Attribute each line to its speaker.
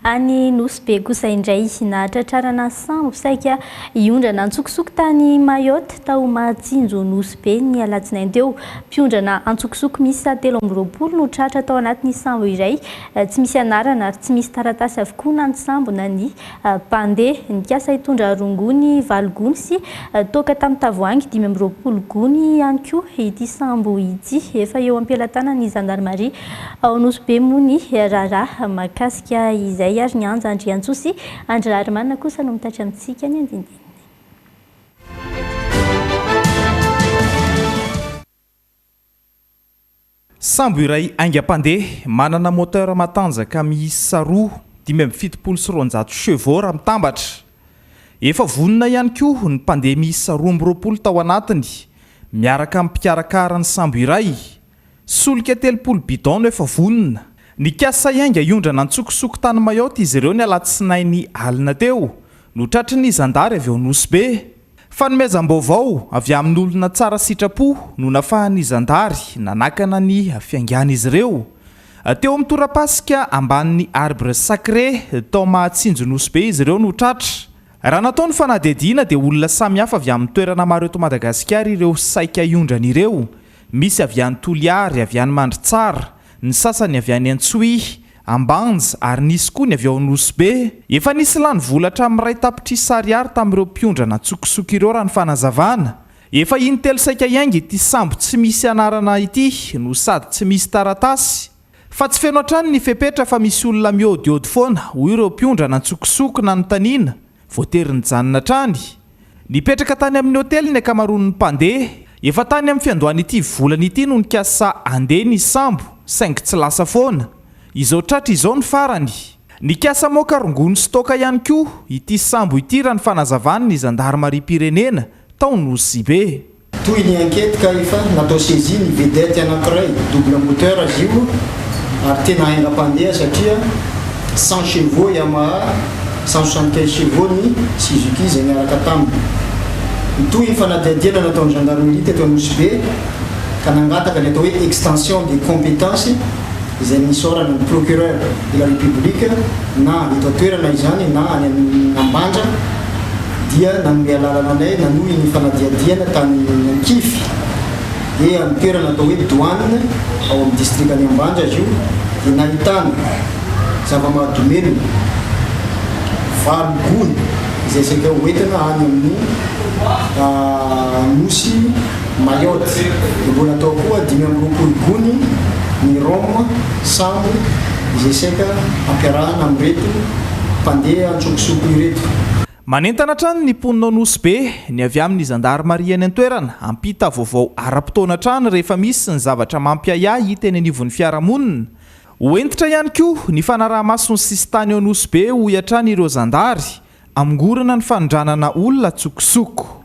Speaker 1: Any nosy be kosa indray nahatratrarana sambo saika iondrana antsokosoko tany Mayotte tao Matsinjo nosy be ny alatsinainy teo. Mpiondrana antsokosoko miisa 13 no tratra tao anatin'ny sambo iray. Tsy misy anarana ary tsy misy taratasy avokoa na ny sambo na ny mpandeha. Nikasa hitondra rongony 7 gony sy toaka tamin'ny tavoahangy 15 gony ihany koa ity sambo ity. Efa eo am-pelatanan'ny gendarmerie ao nosy be moa ny raharaha mahakasika izay ary ny anja Andriantsosy Andriaramanana kosa no mitatra amintsika ny andindininy.
Speaker 2: Sambo iray aingam-pandeha manana moteur matanjaka miisa 2 chevaux raha mitambatra. Efa vonona ihany koa ny mpandeha miisa 12 tao anatiny miaraka amin'ny mpikarakara ny sambo iray. Solika 30 bidon no efa vonona. Nikasa iainga iondrana antsokosoko tany Mayotte izy ireo ny alatsinainy alina teo no tratrin'ny zandary avy eo nosy be. Fanomezam-baovao avy amin'ny olona tsara sitrapo no nafahan'ny zandary nanakana ny fiangana izy ireo. Teo amin'ny torapasika ambanin'ny arbre sacré tao Matsinjo nosy be izy ireo no tratra. Raha natao ny fanadihadiana dia olona samy hafa avy amin'ny toerana maro eto Madagasikara ireo saika iondrana ireo. Misy avy any Toliary, avy any Mandritsara, ny sasany avy any Antsohihy, Ambanja ary nisy koa ny avy ao nosy be. Efa nisy lany volatra amin'ny ray tapitrisa ariary tamin'ireo mpiondrana antsokosoko ireo raha ny fanazavana. Efa intelo saika iainga ity sambo tsy misy anarana ity no sady tsy misy taratasy. Fa tsy feno hatrany ny fepetra fa misy olona miodiody foana hoy ireo mpiondrana antsokosoko na notaniana voatery ny janona trany. Nipetraka tany amin'ny hotely ny akamaroan'ny mpandeha. Efa tany amin'ny fiandohana ity volana ity no nikasa andeha ny sambo saingy tsy lasa foana. Izao tratra izao ny farany. Nikasa moka rongony sy toaka ihany koa ity sambo ity raha ny fanazavany ny gendarmerie-pirenena tao nosy be.
Speaker 3: Toy ny enquête ka efa natao saisie ny vedette anankiray double moteur azy io ary tena aingam-pandeha satria 100 chevaux Yamaha 175 chevaux ny Suzuki izay miaraka taminy. Toy ny fanadihadiana nataon'ny gendarmerie teto nosy be ka nangataka ny atao hoe extension des compétences izay nisorana ny procureur de la république na eto toerana izany na any amin'ny Ambanja dia nanome lalana anay nanohy ny fanadihadiana tany Ankify dia amin'ny toerana atao hoe douane ao amin'ny district any Ambanja izy io dia nahitana zava-mahadomelina 7 gony izay saika hoentina any amin'ny nosy Mayotte. Mbola atao koa 12 gony ny Rome sambo izay saika ampiarahana amin'ireto mpandeha antsokosoko ireto.
Speaker 2: Manentana trano ny mponina nosy be ny avy amin'ny gendarmerie any an-toerana ampita vaovao ara-potoana trano rehefa misy ny zavatra mampiaya hita eny anivon'ny fiarahamonina. Hoentitra ihany koa ny fanaraha-masony sisy tany ao nosy be ho hatrany ireo zandary amingorana ny fanondranana olona antsokosoko.